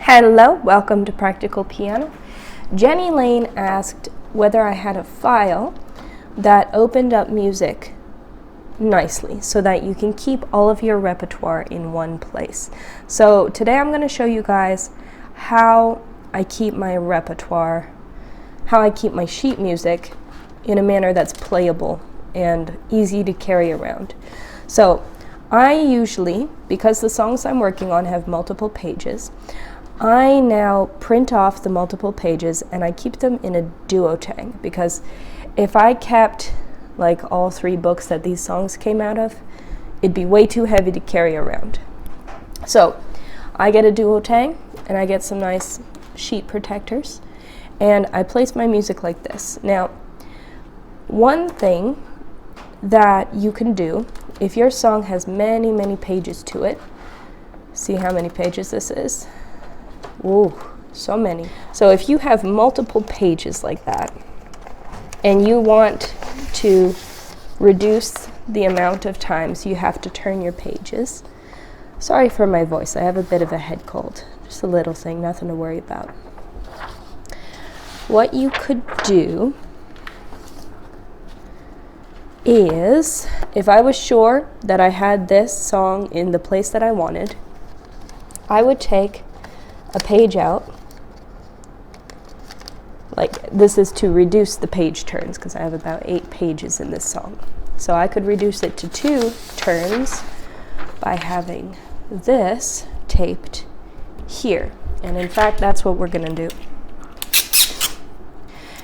Hello, welcome to Practical Piano. Jenny Lane asked whether I had a file that opened up music nicely so that you can keep all of your repertoire in one place. So today I'm going to show you guys how I keep my repertoire, how I keep my sheet music in a manner that's playable and easy to carry around. So I usually, because the songs I'm working on have multiple pages, I now print off the multiple pages and I keep them in a Duotang, because if I kept like all 3 books that these songs came out of, it'd be way too heavy to carry around. So I get a Duotang and I get some nice sheet protectors and I place my music like this. Now, one thing that you can do if your song has many pages to it, see how many pages this is? Ooh, so many. So if you have multiple pages like that and you want to reduce the amount of times you have to turn your pages, sorry for my voice, I have a bit of a head cold, just a little thing, nothing to worry about. What you could do is, if I was sure that I had this song in the place that I wanted, I would take a page out, like this is to reduce the page turns because I have about 8 pages in this song. So I could reduce it to 2 turns by having this taped here. And in fact, that's what we're going to do.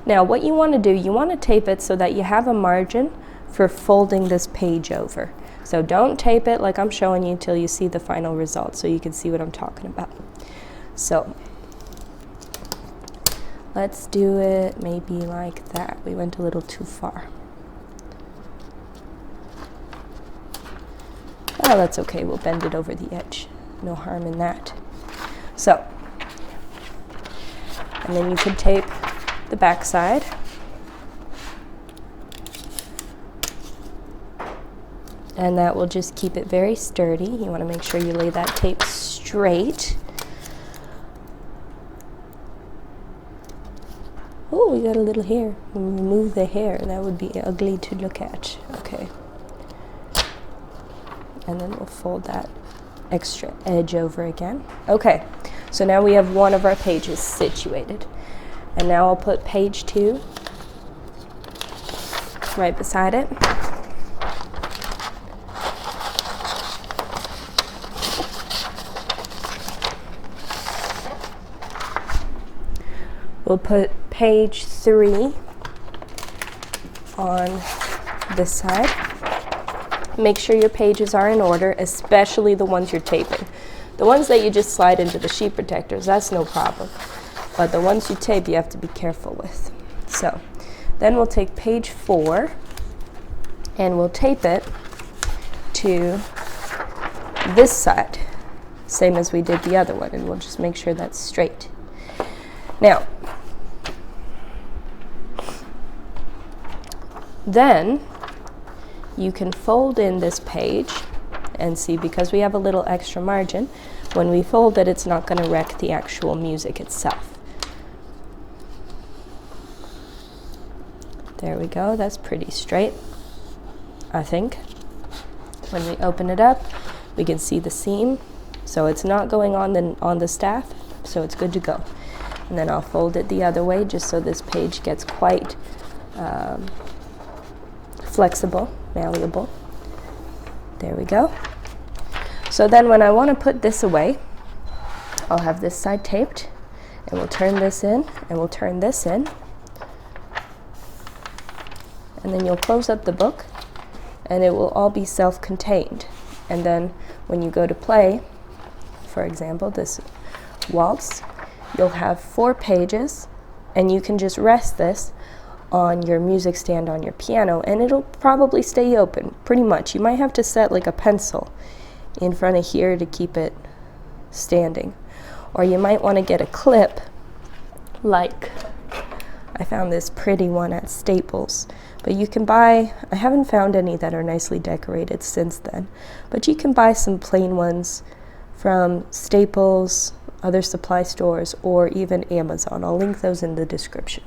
Now, what you want to do, you want to tape it so that you have a margin for folding this page over. So don't tape it like I'm showing you until you see the final result so you can see what I'm talking about. So let's do it maybe like that. We went a little too far. Oh, that's okay. We'll bend it over the edge. No harm in that. So, and then you can tape the back side. And that will just keep it very sturdy. You want to make sure you lay that tape straight. Oh, we got a little hair. Remove the hair. That would be ugly to look at. Okay. And then we'll fold that extra edge over again. Okay, so now we have one of our pages situated. And now I'll put page 2 right beside it. We'll put page 3 on this side. Make sure your pages are in order, especially the ones you're taping. The ones that you just slide into the sheet protectors, that's no problem. But the ones you tape, you have to be careful with. So then we'll take page 4 and we'll tape it to this side, same as we did the other one, and we'll just make sure that's straight. Now, then you can fold in this page and see, because we have a little extra margin, when we fold it, it's not going to wreck the actual music itself. There we go, that's pretty straight, I think. When we open it up, we can see the seam, so it's not going on the staff, so it's good to go. And then I'll fold it the other way just so this page gets quite flexible, malleable. There we go. So then when I want to put this away, I'll have this side taped, and we'll turn this in, and we'll turn this in. And then you'll close up the book, and it will all be self-contained. And then when you go to play, for example, this waltz, you'll have 4 pages, and you can just rest this on your music stand on your piano, and it'll probably stay open, pretty much. You might have to set like a pencil in front of here to keep it standing. Or you might want to get a clip, like I found this pretty one at Staples. But you can buy, I haven't found any that are nicely decorated since then, but you can buy some plain ones from Staples other supply stores, or even Amazon. I'll link those in the description.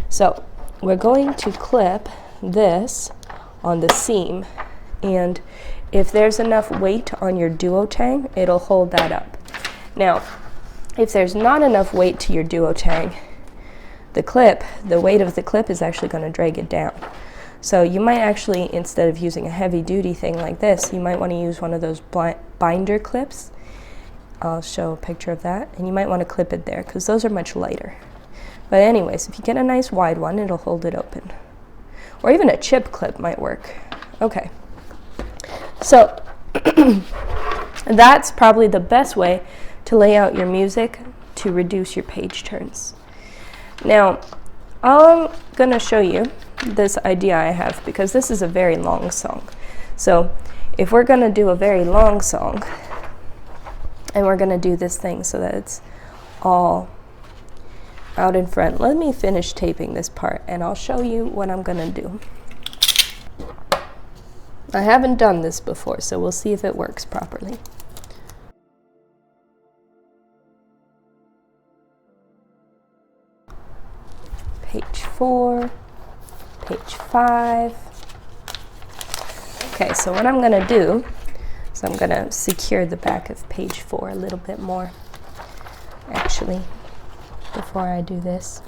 So we're going to clip this on the seam, and if there's enough weight on your Duotang, it'll hold that up. Now, if there's not enough weight to your Duotang, the weight of the clip is actually going to drag it down. So you might actually, instead of using a heavy duty thing like this, you might want to use one of those binder clips. I'll show a picture of that, and you might want to clip it there because those are much lighter. But anyways, if you get a nice wide one, it'll hold it open. Or even a chip clip might work. Okay. So that's probably the best way to lay out your music to reduce your page turns. Now, I'm going to show you this idea I have because this is a very long song. So if we're going to do a very long song, and we're going to do this thing so that it's all out in front. Let me finish taping this part and I'll show you what I'm going to do. I haven't done this before, so we'll see if it works properly. Page 4, page 5. Okay, so what I'm going to do is I'm going to secure the back of page 4 a little bit more, actually, before I do this.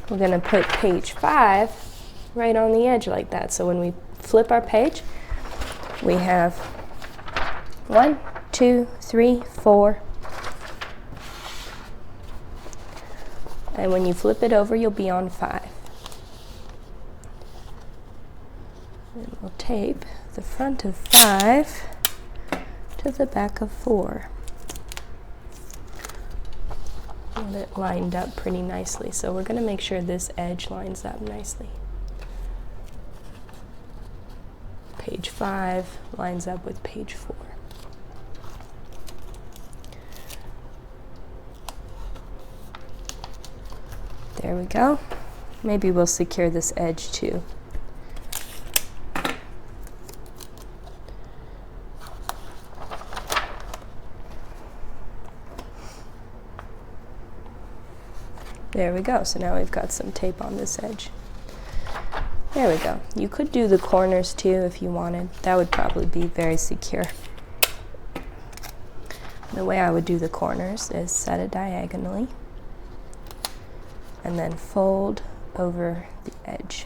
We're going to put page 5 right on the edge like that. So when we flip our page, we have 1, 2, 3, 4. And when you flip it over, you'll be on 5. And we'll tape the front of 5 to the back of 4. And it lined up pretty nicely. So we're going to make sure this edge lines up nicely. Page 5 lines up with page 4. There we go. Maybe we'll secure this edge too. There we go. So now we've got some tape on this edge. There we go. You could do the corners too if you wanted. That would probably be very secure. The way I would do the corners is set it diagonally and then fold over the edge.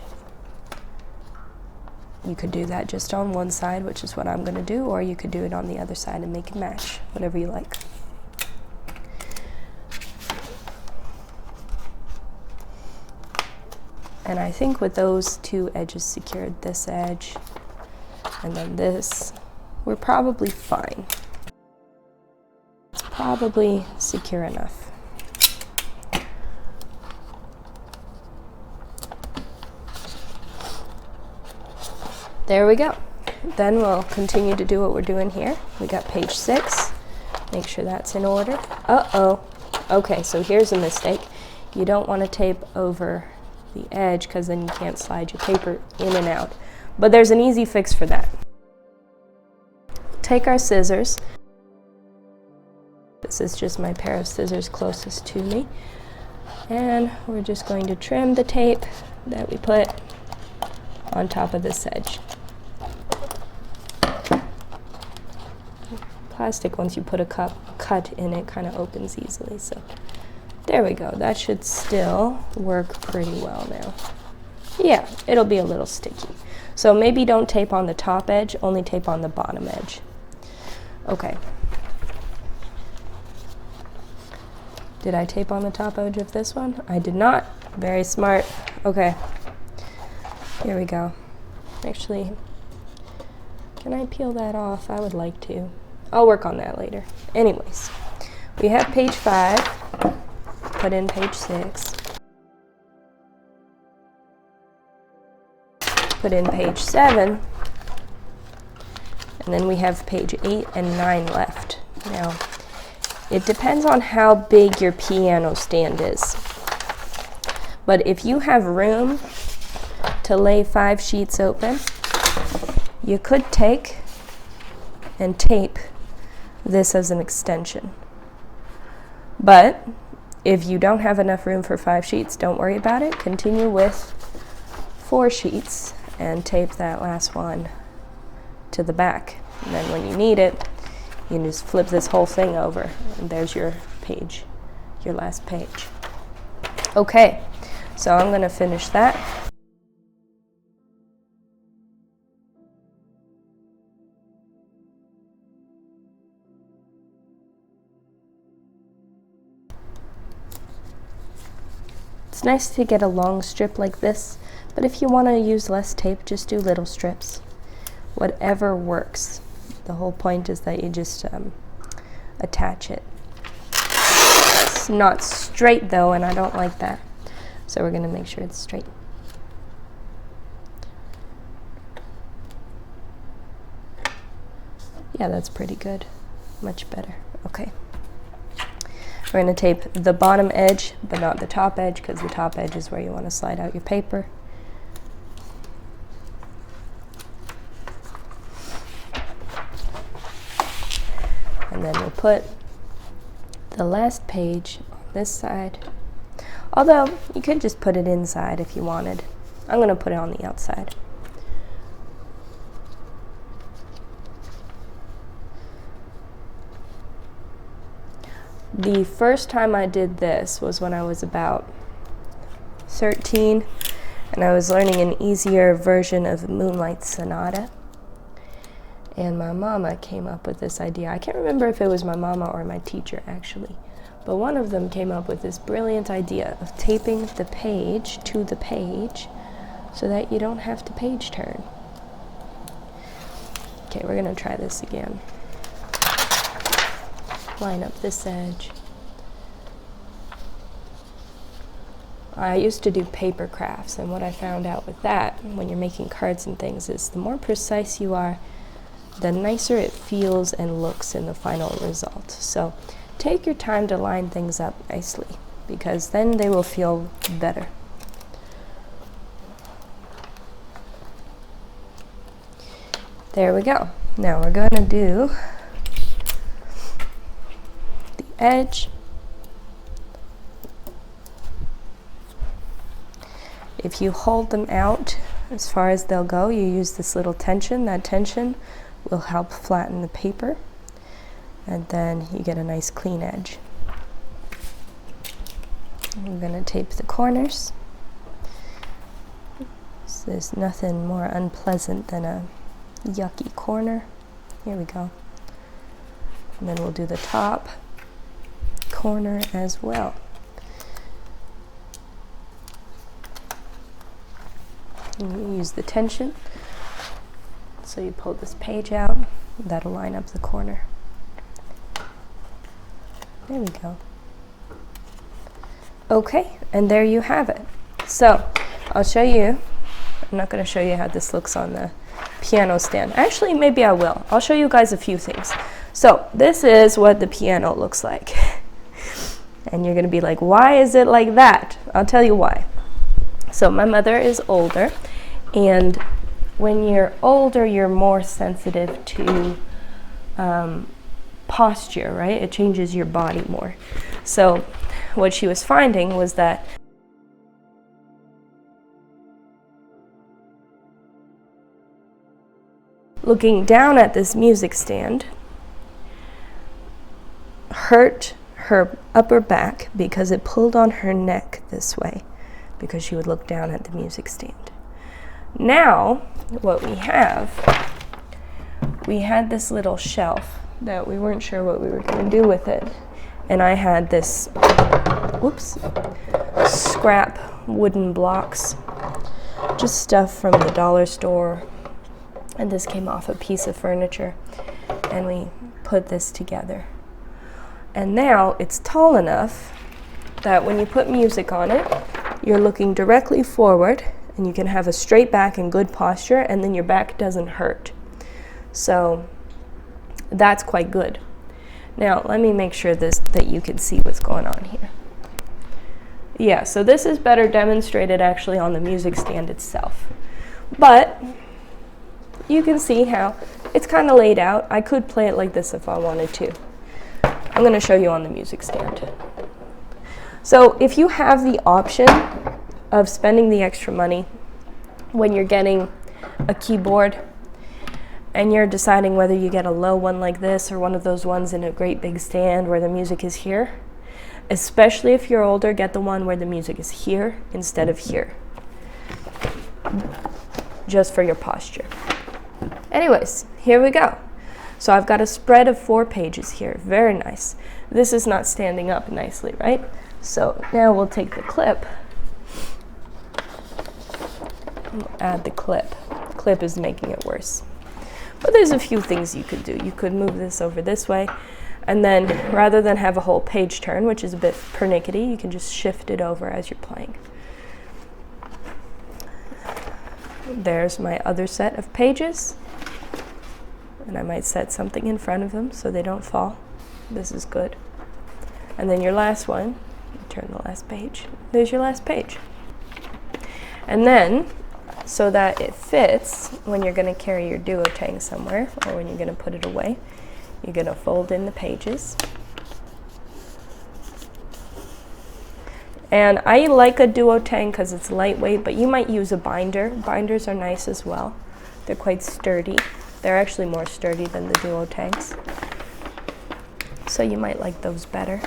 You could do that just on one side, which is what I'm going to do, or you could do it on the other side and make it match, whatever you like. And I think with those two edges secured, this edge and then this, we're probably fine. It's probably secure enough. There we go. Then we'll continue to do what we're doing here. We got page 6. Make sure that's in order. Uh-oh. Okay, so here's a mistake. You don't want to tape over the edge because then you can't slide your paper in and out. But there's an easy fix for that. Take our scissors. This is just my pair of scissors closest to me. And we're just going to trim the tape that we put on top of this edge. Plastic, once you put a cut in it, kind of opens easily. So there we go. That should still work pretty well now. Yeah, it'll be a little sticky. So maybe don't tape on the top edge, only tape on the bottom edge. Okay. Did I tape on the top edge of this one? I did not. Very smart. Okay. Here we go. Actually, can I peel that off? I would like to. I'll work on that later. Anyways, we have page 5. Put in page 6. Put in page 7. And then we have page 8 and 9 left. Now, it depends on how big your piano stand is. But if you have room to lay 5 sheets open, you could take and tape this as an extension. But if you don't have enough room for 5 sheets, don't worry about it. Continue with 4 sheets and tape that last one to the back. And then when you need it, you just flip this whole thing over, and there's your page, your last page. Okay, so I'm going to finish that. It's nice to get a long strip like this, but if you want to use less tape, just do little strips. Whatever works. The whole point is that you just attach it. It's not straight though, and I don't like that. So we're going to make sure it's straight. Yeah, that's pretty good. Much better. Okay. We're going to tape the bottom edge, but not the top edge, because the top edge is where you want to slide out your paper. And then we'll put the last page on this side. Although, you could just put it inside if you wanted. I'm going to put it on the outside. The first time I did this was when I was about 13, and I was learning an easier version of Moonlight Sonata. And my mama came up with this idea. I can't remember if it was my mama or my teacher, actually. But one of them came up with this brilliant idea of taping the page to the page so that you don't have to page turn. Okay, we're going to try this again. Line up this edge. I used to do paper crafts, and what I found out with that, when you're making cards and things, is the more precise you are, the nicer it feels and looks in the final result. So take your time to line things up nicely, because then they will feel better. There we go. Now we're going to do the edge. If you hold them out as far as they'll go, you use this little tension. That tension will help flatten the paper, and then you get a nice clean edge. I'm going to tape the corners. So there's nothing more unpleasant than a yucky corner. Here we go. And then we'll do the top corner as well. And you use the tension. So you pull this page out, that'll line up the corner. There we go. Okay, and there you have it. So I'll show you. I'm not going to show you how this looks on the piano stand. Actually, maybe I will. I'll show you guys a few things. So this is what the piano looks like. And you're going to be like, why is it like that? I'll tell you why. So my mother is older, and when you're older, you're more sensitive to posture, right? It changes your body more. So what she was finding was that looking down at this music stand hurt her upper back because it pulled on her neck this way, because she would look down at the music stand. Now, what we had this little shelf that we weren't sure what we were going to do with it. And I had this, scrap wooden blocks, just stuff from the dollar store. And this came off a piece of furniture. And we put this together. And now it's tall enough that when you put music on it, you're looking directly forward, and you can have a straight back and good posture, and then your back doesn't hurt. So that's quite good. Now let me make sure that you can see what's going on here. Yeah, so this is better demonstrated actually on the music stand itself. But you can see how it's kind of laid out. I could play it like this if I wanted to. I'm going to show you on the music stand. So if you have the option of spending the extra money when you're getting a keyboard and you're deciding whether you get a low one like this or one of those ones in a great big stand where the music is here, especially if you're older, get the one where the music is here instead of here, just for your posture. Anyways, here we go. So I've got a spread of 4 pages here. Very nice. This is not standing up nicely, right? So now we'll take the clip. We'll add the clip. The clip is making it worse. But there's a few things you could do. You could move this over this way, and then rather than have a whole page turn, which is a bit pernickety, you can just shift it over as you're playing. There's my other set of pages. And I might set something in front of them so they don't fall. This is good. And then your last one, turn the last page. There's your last page. And then, so that it fits when you're going to carry your duotang somewhere, or when you're going to put it away, you're going to fold in the pages. And I like a duotang because it's lightweight, but you might use a binder. Binders are nice as well. They're quite sturdy. They're actually more sturdy than the duotangs. So you might like those better.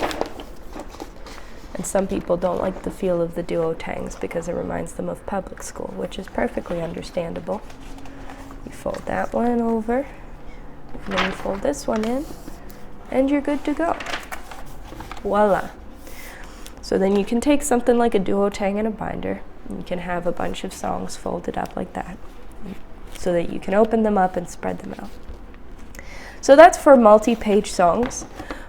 And some people don't like the feel of the duotangs because it reminds them of public school, which is perfectly understandable. You fold that one over, and then you fold this one in, and you're good to go. Voila. So then you can take something like a duotang and a binder, and you can have a bunch of songs folded up like that, so that you can open them up and spread them out. So that's for multi-page songs.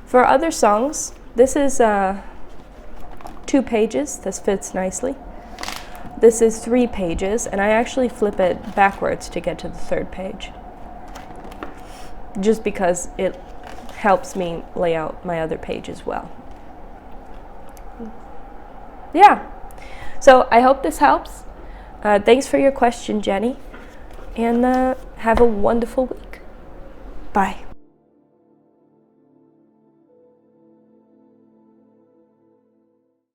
For other songs, this is 2 pages. This fits nicely. This is 3 pages, and I actually flip it backwards to get to the 3rd page, just because it helps me lay out my other page as well. Yeah, so I hope this helps. Thanks for your question, Jenny. And have a wonderful week. Bye.